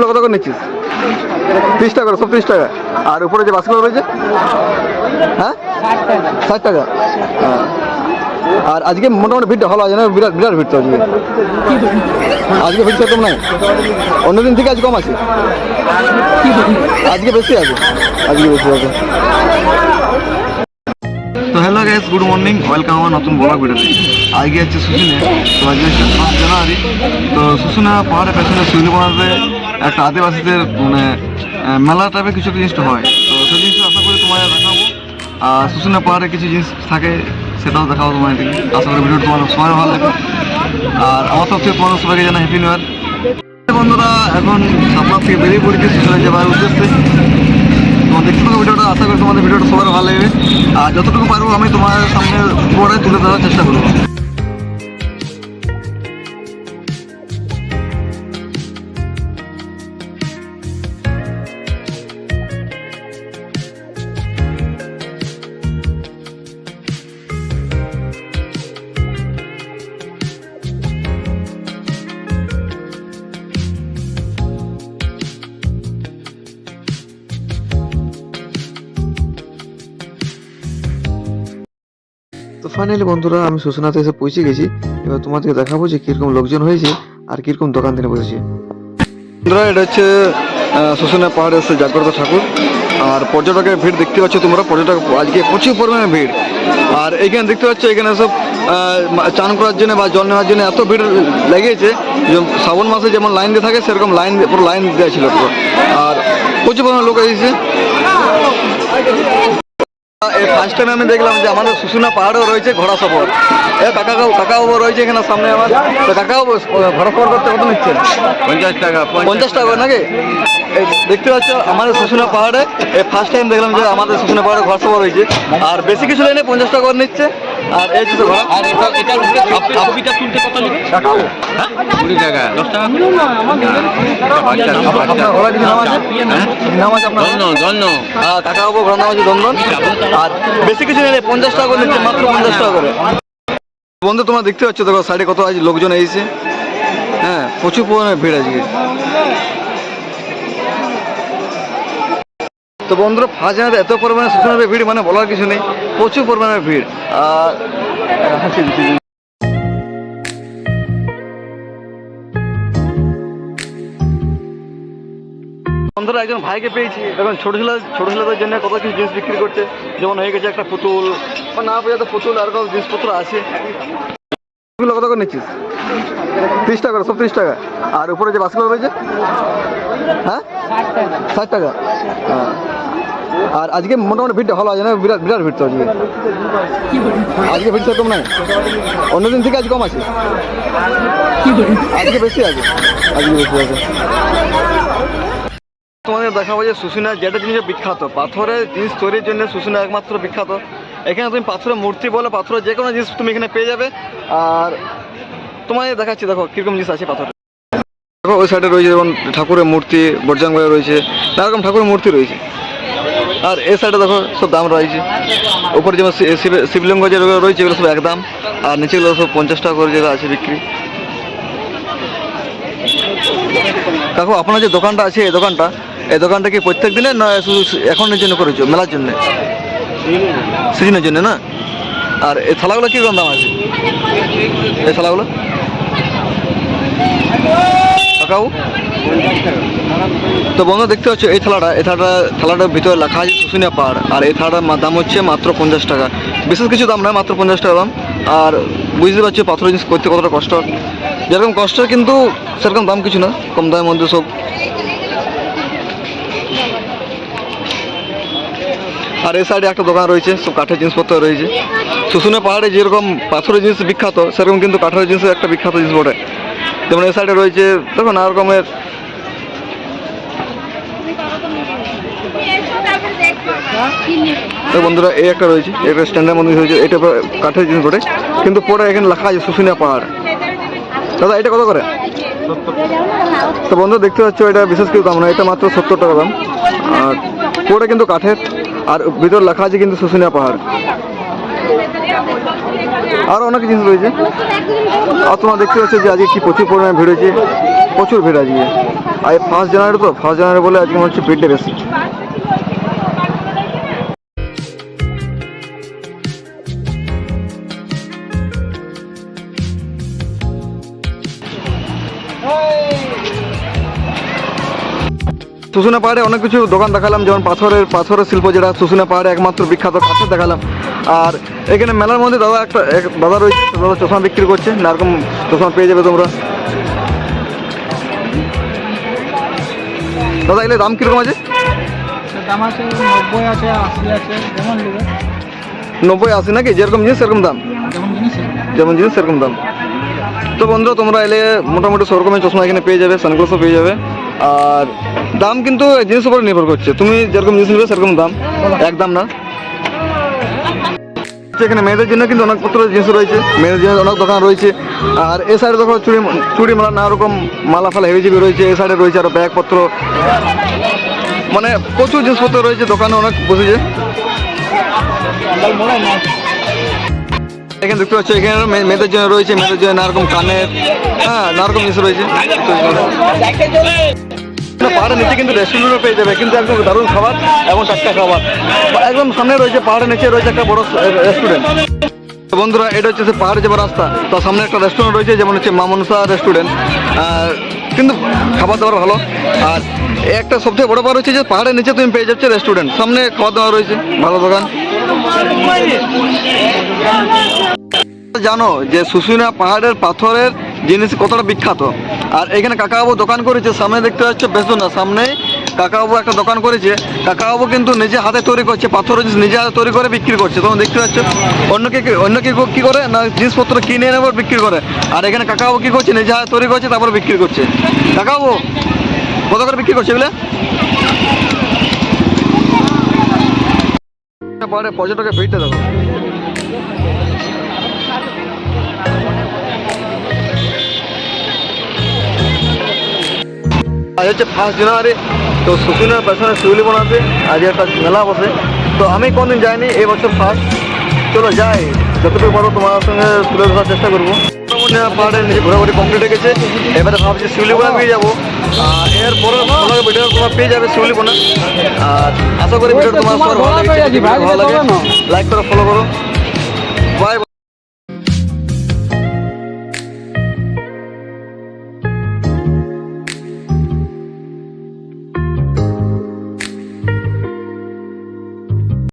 কত করে নিচ্ছিস? 30 টাকা করে, সব 30 টাকা। আর উপরে যে বাসগুলো রয়েছে, হ্যাঁ 60 টাকা। আর আজকে মোটামুটি ভিড়টা ভালো আছে না? বিরাট বিরাট ভিড় তো আজকে। আজকে ভিড় সেরকম নাই, অন্যদিন থেকে আজ কম আছে, আজকে বেশি আছে, আজকে বেশি আছে। তো hello guys, good morning, welcome আমার নতুন ব্লগ ভিডিওতে। আজকে হচ্ছে শুশুনে, তো আজকে হচ্ছে 5 জানুয়ারি। তো শুশুনা পাহাড়ের পেছনে শিউলিপাড়াতে একটা আদিবাসীদের মানে মেলা টাইপের কিছু জিনিসটা হয়। তো সেই জিনিসটা আশা করি তোমাদের দেখাবো। আর শুশুনা পাহাড়ে কিছু জিনিস থাকে, সেটাও দেখাবো তোমাদেরকে। আশা করি ভিডিওটা তোমাদের সবাই ভালো লাগবে। আর আমার তরফ থেকে তোমাদের সবাইকে জানাই হ্যাপি নিউ ইয়ার। বন্ধুরা এখন সাপলা থেকে বেরিয়ে পড়েছি শুশুনা যাওয়ার উদ্দেশ্যে। তোমার দেখতে থাকো ভিডিওটা, আশা করি তোমাদের ভিডিওটা সবার ভালো লাগবে। আর যতটুকু পারবো আমি তোমার সামনে পরে তুলে ধরার চেষ্টা করবো। তো ফাইনালি বন্ধুরা আমি শুশুনাতে এসে পৌঁছে গেছি। এবার তোমাদেরকে দেখাবো যে কিরকম লোকজন হয়েছে আর কিরকম দোকান থেকে বসেছে। বন্ধুরা এটা হচ্ছে শুশুনা পাহাড়ে এসে জাগ্রত ঠাকুর। আর পর্যটকের ভিড় দেখতে পাচ্ছ তোমরা, পর্যটক আজকে প্রচুর পরিমাণে ভিড়। আর এখানে দেখতে পাচ্ছ এখানে সব চান করার জন্য বা জল নেওয়ার জন্য এত ভিড় লেগেছে যে শ্রাবণ মাসে যেমন লাইন দিয়ে থাকে সেরকম লাইন পুরো লাইন দেওয়া ছিল পুরো। আর প্রচুর পরিমাণে লোক এসেছে। এই ফার্স্ট টাইম আমি দেখলাম যে আমাদের শুশুনা পাহাড়েও রয়েছে ঘোড়া সফর। কাকাও রয়েছে এখানে সামনে আমার। তো কাকাও ঘোড়া সফর করতে কত নিচ্ছেন? 50 টাকা। 50 টাকা নাকি? দেখতে পাচ্ছ আমাদের শুশুনা পাহাড়ে এই ফার্স্ট টাইম দেখলাম যে আমাদের শুশুনা পাহাড়ে ঘোড়া সফর রয়েছে। আর বেশি কিছু নেই, 50 টাকা করে নিচ্ছে। আর এই যে ঘোড়া, আর এটার উপরে কপিটা তুলতে কত নেবে? কাকাও 20 টাকা। 10 টাকা। আপনার ঘোড়া কিছু নাম আছে? নাম আছে আপনার? হ্যাঁ, কাকাও ঘোড়া নাম আছে দন্দন। আর বেশি কিছু নেই, 50 টাকা করে নিচ্ছে, মাত্র 50 টাকা করে। বন্ধু তোমরা দেখতে পাচ্ছ দেখো সাইডে কত আজ লোকজন এসেছে। হ্যাঁ, প্রচুর পরিমাণে ভিড় আজকে। তো বন্ধুরা ফার্স্ট জানুয়ারি এত পরিমাণে শুশুনাতে ভিড় মানে বলার কিছু নেই, প্রচুর পরিমাণে ভিড়। আর বন্ধুরা একজন ভাইকে পেয়েছি, দেখুন ছোটো ছেলেদের জন্য কত কিছু জিনিস বিক্রি করছে। যেমন হয়ে গেছে একটা পুতুল, বা না পেয়ে তো পুতুল আর কত জিনিসপত্র আছে। এগুলো কত করে নিচ্ছিস? 30 টাকা করে, সব 30 টাকা। আর উপরে যে বাসগুলো রয়েছে, হ্যাঁ 60 টাকা। হ্যাঁ, আর আজকে মোটামুটি ভিড়টা ভালো আছে না? বিরাট বিরাট ভিড় তো আজকে। আজকে ভিড় সেরকম নাই, অন্যদিন থেকে আজ কম আছে, আজকে বেশি আছে, আজকে বেশি আছে। তোমাদের দেখাবো যে শুশুনা যেটা জিনিস বিখ্যাত, পাথরের জিনিস তৈরির জন্য শুশুনা একমাত্র বিখ্যাত। এখানে তুমি পাথরের মূর্তি বলো, পাথরের যে কোনো জিনিস তুমি এখানে পেয়ে যাবে। আর তোমাদের দেখাচ্ছি দেখো কীরকম জিনিস আছে পাথরের। দেখো ওই সাইডে রয়েছে যেমন ঠাকুরের মূর্তি, বর্জাঙ্গা রয়েছে, নানা রকম ঠাকুরের মূর্তি রয়েছে। আর এই সাইডে দেখো সব দাম রয়েছে। উপরে যেমন শিবলিঙ্গ যেগুলো রয়েছে এগুলো সব একদম। আর নিচেগুলো সব 50 টাকা করে যেগুলো আছে বিক্রি। দেখো আপনার যে দোকানটা আছে এই দোকানটা কি প্রত্যেক দিনের না শুধু এখনের জন্য করেছো, মেলার জন্য, সিজনের জন্য না? আর এই থালাগুলো কী দাম আছে? এই থালাগুলো কাকাও। তো বন্ধু দেখতে পাচ্ছ এই থালাটার ভিতরে লেখা আছে শুশুনিয়া পাহাড়। আর এই থালাটার দাম হচ্ছে মাত্র 50 টাকা। বিশেষ কিছু দাম নয়, মাত্র 50 টাকা দাম। আর বুঝতে পারছো পাথরের জিনিস করতে কতটা কষ্ট, যেরকম কষ্ট কিন্তু সেরকম দাম কিছু না, কম দামের মধ্যে সব। আর এই সাইডে একটা দোকান রয়েছে, সব কাঠের জিনিসপত্র রয়েছে। শুশুনিয়া পাহাড়ে যেরকম পাথরের জিনিস বিখ্যাত সেরকম কিন্তু কাঠের জিনিসের একটা বিখ্যাত জিনিস বটে। যেমন এই সাইডে রয়েছে দেখো নানা রকমের। তো বন্ধুরা এই একটা রয়েছে, একটা স্ট্যান্ডার্ড মন্দির হয়েছে, এটা কাঠের জিনিস বটে কিন্তু পরে এখানে লেখা আছে শুশুনিয়া পাহাড়। দাদা এটা কত করে? তো বন্ধু দেখতে পাচ্ছ এটা বিশেষ কিছু দাম না, এটা মাত্র 70 টাকা দাম। আর পুরোটা কিন্তু কাঠের, আর ভিতর লেখা আছে কিন্তু শুশুনিয়া পাহাড়। আরও অনেক জিনিস রয়েছে। আর তোমরা দেখতে পাচ্ছ যে আজকে কি প্রচুর পরিমাণে ভিড় হয়েছে, প্রচুর ভিড় আজকে। আর 1 জানুয়ারি তো 1 জানুয়ারি বলে আজকে মনে হচ্ছে ভিড়টা বেশি। শুশুনিয়া পাহাড়ে অনেক কিছু দোকান দেখালাম, যেমন পাথরের শিল্প, যেটা শুশুনিয়া পাহাড়ে একমাত্র বিখ্যাত, কাছে দেখালাম। আর এখানে মেলার মধ্যে দাদা রয়েছে, দাদা চশমা বিক্রি করছে, নারকম চশমা পেয়ে যাবে তোমরা। দাদা এগুলো দাম কীরকম আছে? দাম আছে 90 আছে, 80 আছে, যেমন নেবে 90-80 নাকি? যেরকম জিনিস সেরকম দাম, যেমন জিনিস সেরকম দাম। তো বন্ধুরা তোমরা এলে মোটামুটি সব রকমের চশমা এখানে পেয়ে যাবে, সানগ্লাসও পেয়ে যাবে। আর দাম কিন্তু জিনিসের উপর নির্ভর করছে, তুমি যেরকম জিনিস নেবে সেরকম দাম, একদম না। এখানে মেয়েদের জন্য কিন্তু অনেক পত্র জিনিস রয়েছে, মেয়েদের জন্য অনেক দোকান রয়েছে। আর এই সাইডে দেখো চুড়ি মালা, নানা রকম মালা ফালা হেভিজিবি রয়েছে। এই সাইডে রয়েছে আরও ব্যাগপত্র, মানে প্রচুর জিনিসপত্র রয়েছে, দোকানে অনেক বসেছে। এখানে দেখতে পাচ্ছ এখানে মেয়েদের জন্য রয়েছে, মেয়েদের জন্য নানা রকম কানের, হ্যাঁ নানা রকম জিনিস রয়েছে। পাহাড়ের নিচে কিন্তু রেস্টুরেন্টও পেয়ে যাবে, কিন্তু একদম দারুণ খাবার এবং টাটকা খাবার। একদম সামনে রয়েছে, পাহাড়ের নিচে রয়েছে একটা বড় রেস্টুরেন্ট। বন্ধুরা এটা হচ্ছে পাহাড়ে যাবার রাস্তা, তো সামনে একটা রেস্টুরেন্ট রয়েছে, যেমন হচ্ছে মা মনসা রেস্টুরেন্ট। কিন্তু খাবার দাবার ভালো। আর একটা সবথেকে বড় ব্যাপার হচ্ছে যে পাহাড়ের নিচে তুমি পেয়ে যাচ্ছে রেস্টুরেন্ট, সামনে খাওয়া দাওয়া রয়েছে, ভালো দোকান। জানো যে শুশুনিয়া পাহাড়ের পাথরের জিনিস কতটা বিখ্যাত। আর এখানে কাকাবাবু দোকান করেছে, সামনে দেখতে পাচ্ছ, বেশ না সামনে কাকাবাবু একটা দোকান করেছে। কাকাবাবু কিন্তু নিজে হাতে তৈরি করছে, পাথরের জিনিস নিজে হাতে তৈরি করে বিক্রি করছে, তোমরা দেখতে পাচ্ছ। অন্য কি করে না, জিনিসপত্র কিনে এনে বিক্রি করে। আর এখানে কাকাবাবু কি করছে, নিজে হাতে তৈরি করছে তারপরে বিক্রি করছে। কাকাবাবু কত করে বিক্রি করছে এগুলো? পরে পর্যটকের ভিড়টা দেখো। আজ হচ্ছে 1 জানুয়ারি, তো শুশুনিয়ার পেছনে শিউলি বানাতে আজ একটা মেলা বসে। তো আমি কোনদিন যাইনি, এই বছর ফার্স্ট। চলো যাই, যতটুকু পারো তোমার সঙ্গে তুলে ধরার চেষ্টা করবো। পাহাড়ে নিজে ঘোরাঘুরি কমপ্লিট হয়ে গেছে, এবারে ভাবছি শিউলিবোনা পেয়ে যাবো। আর এরপরে ভিডিও তোমার পেয়ে যাবে শিউলিবোনা। আর আশা করি ভিডিও তোমার সবার ভালো লাগে, লাইক করো, ফলো করো।